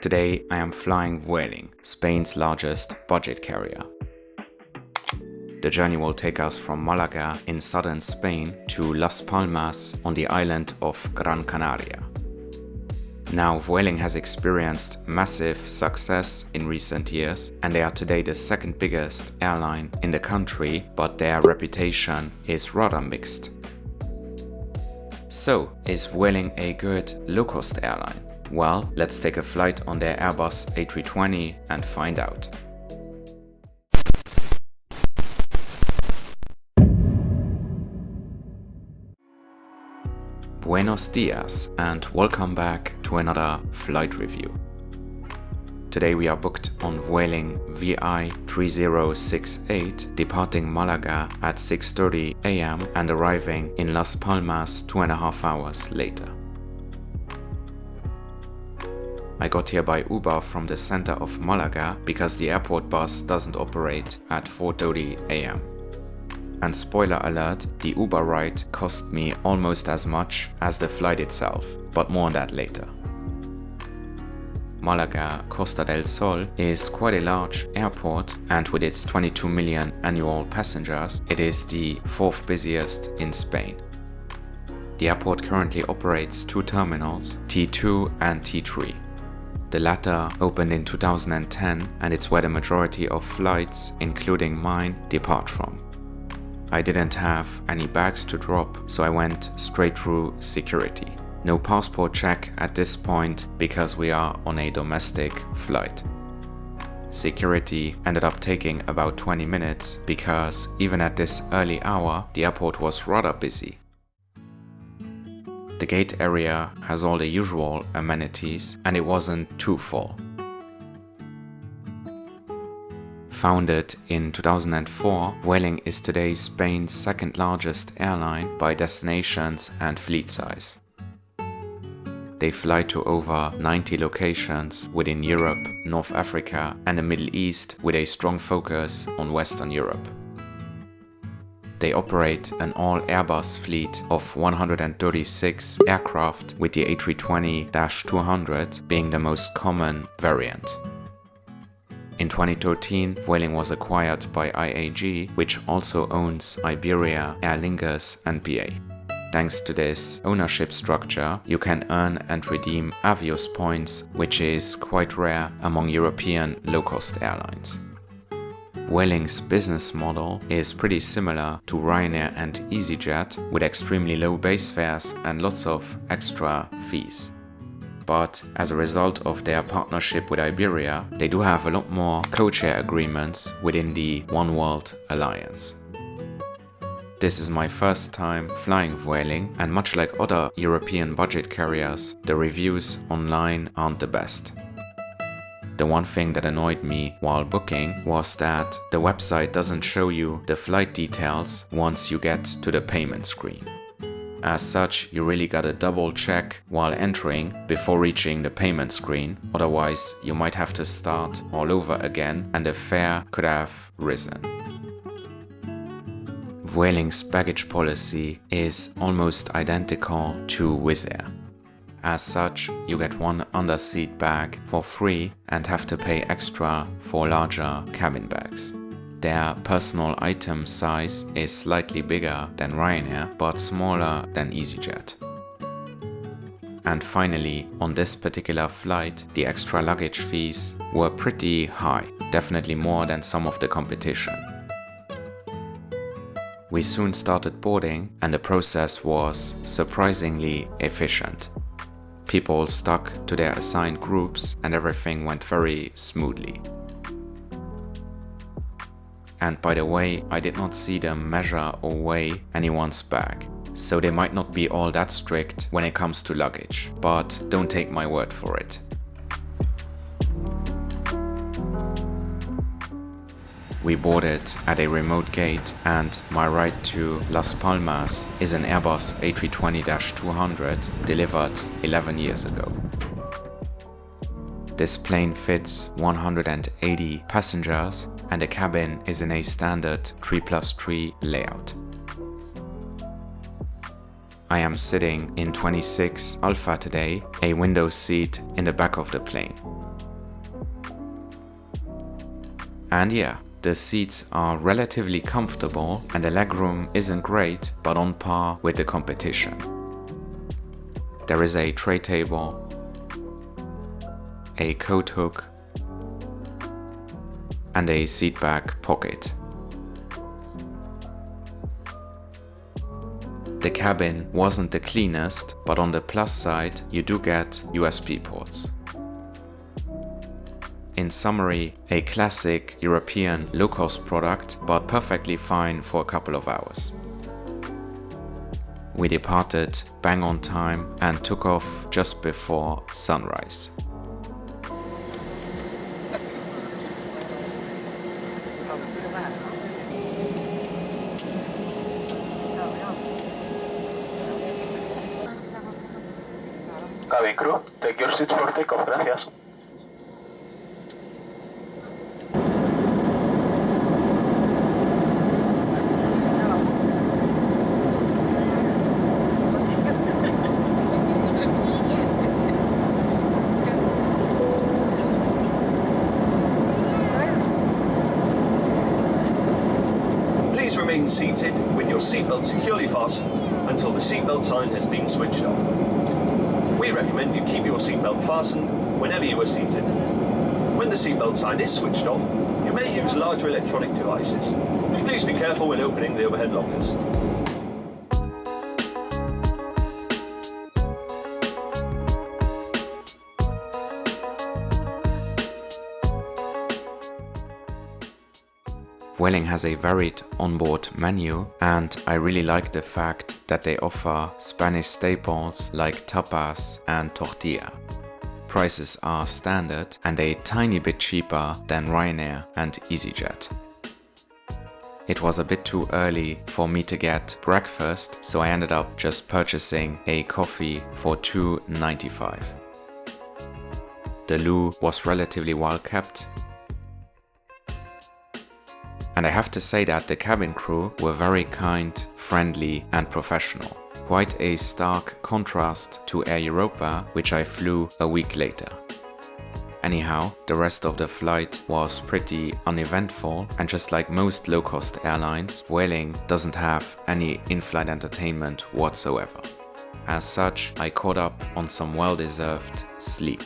Today I am flying Vueling, Spain's largest budget carrier. The journey will take us from Malaga in southern Spain to Las Palmas on the island of Gran Canaria. Now, Vueling has experienced massive success in recent years, and they are today the second biggest airline in the country, but their reputation is rather mixed. So, is Vueling a good low-cost airline? Well, let's take a flight on their Airbus A320 and find out. Buenos dias and welcome back to another flight review. Today we are booked on Vueling VI 3068, departing Malaga at 6:30 am and arriving in Las Palmas 2.5 hours later. I got here by Uber from the center of Malaga because the airport bus doesn't operate at 4:30 am. And spoiler alert, the Uber ride cost me almost as much as the flight itself, but more on that later. Malaga Costa del Sol is quite a large airport, and with its 22 million annual passengers, it is the fourth busiest in Spain. The airport currently operates two terminals, T2 and T3. The latter opened in 2010, and it's where the majority of flights, including mine, depart from. I didn't have any bags to drop, so I went straight through security. No passport check at this point because we are on a domestic flight. Security ended up taking about 20 minutes because even at this early hour, the airport was rather busy. The gate area has all the usual amenities and it wasn't too full. Founded in 2004, Vueling is today Spain's second largest airline by destinations and fleet size. They fly to over 90 locations within Europe, North Africa and the Middle East with a strong focus on Western Europe. They operate an all-Airbus fleet of 136 aircraft, with the A320-200 being the most common variant. In 2013, Vueling was acquired by IAG, which also owns Iberia, Aer Lingus and BA. Thanks to this ownership structure, you can earn and redeem Avios points, which is quite rare among European low-cost airlines. Vueling's business model is pretty similar to Ryanair and EasyJet, with extremely low base fares and lots of extra fees. But as a result of their partnership with Iberia, they do have a lot more codeshare agreements within the One World Alliance. This is my first time flying Vueling, and much like other European budget carriers, the reviews online aren't the best. The one thing that annoyed me while booking was that the website doesn't show you the flight details once you get to the payment screen. As such, you really gotta double check while entering before reaching the payment screen, otherwise you might have to start all over again and the fare could have risen. Vueling's baggage policy is almost identical to Wizz Air. As such, you get one underseat bag for free and have to pay extra for larger cabin bags. Their personal item size is slightly bigger than Ryanair, but smaller than EasyJet. And finally, on this particular flight, the extra luggage fees were pretty high, definitely more than some of the competition. We soon started boarding, and the process was surprisingly efficient. People stuck to their assigned groups and everything went very smoothly. And by the way, I did not see them measure or weigh anyone's bag, so they might not be all that strict when it comes to luggage, but don't take my word for it. We boarded at a remote gate, and my ride to Las Palmas is an Airbus A320-200 delivered 11 years ago. This plane fits 180 passengers and the cabin is in a standard 3+3 layout. I am sitting in 26 Alpha today, a window seat in the back of the plane. And yeah, the seats are relatively comfortable and the legroom isn't great, but on par with the competition. There is a tray table, a coat hook, and a seat back pocket. The cabin wasn't the cleanest, but on the plus side, you do get USB ports. In summary, a classic European low-cost product, but perfectly fine for a couple of hours. We departed bang on time and took off just before sunrise. Cabin crew, take your seats for takeoff, gracias. Please remain seated with your seatbelt securely fastened until the seatbelt sign has been switched off. We recommend you keep your seatbelt fastened whenever you are seated. When the seatbelt sign is switched off, you may use larger electronic devices. Please be careful when opening the overhead lockers. Vueling has a varied onboard menu, and I really like the fact that they offer Spanish staples like tapas and tortilla. Prices are standard and a tiny bit cheaper than Ryanair and EasyJet. It was a bit too early for me to get breakfast, so I ended up just purchasing a coffee for $2.95. The loo was relatively well kept, and I have to say that the cabin crew were very kind, friendly and professional. Quite a stark contrast to Air Europa, which I flew a week later. Anyhow, the rest of the flight was pretty uneventful, and just like most low-cost airlines, Vueling doesn't have any in-flight entertainment whatsoever. As such, I caught up on some well-deserved sleep.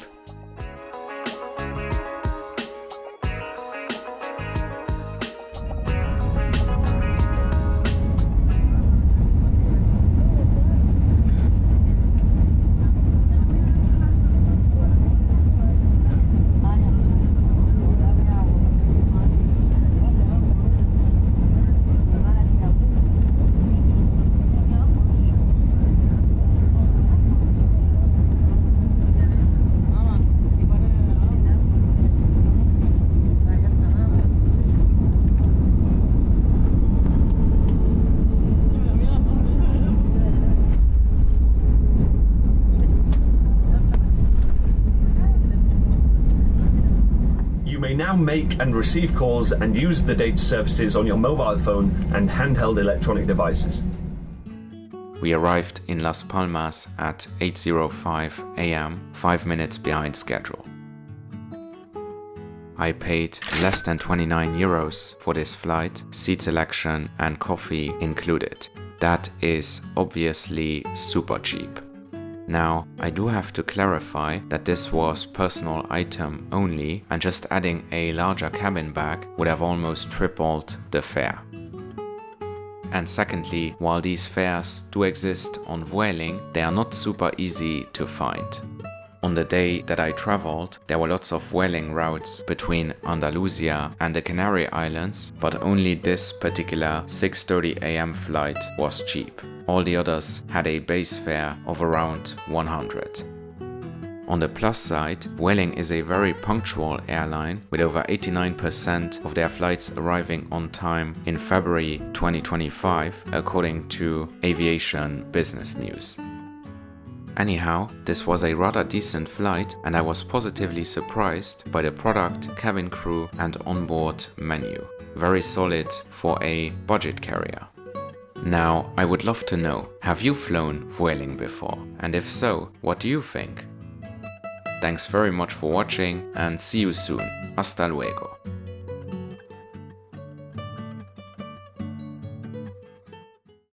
Now make and receive calls and use the data services on your mobile phone and handheld electronic devices. We arrived in Las Palmas at 8:05 a.m., 5 minutes behind schedule. I paid less than 29 euros for this flight, seat selection and coffee included. That is obviously super cheap. Now, I do have to clarify that this was personal item only, and just adding a larger cabin bag would have almost tripled the fare. And secondly, while these fares do exist on Vueling, they are not super easy to find. On the day that I traveled, there were lots of Vueling routes between Andalusia and the Canary Islands, but only this particular 6:30 a.m. flight was cheap. All the others had a base fare of around 100. On the plus side, Vueling is a very punctual airline, with over 89% of their flights arriving on time in February 2025, according to Aviation Business News. Anyhow, this was a rather decent flight, and I was positively surprised by the product, cabin crew and onboard menu. Very solid for a budget carrier. Now, I would love to know, have you flown Vueling before? And if so, what do you think? Thanks very much for watching and see you soon. Hasta luego.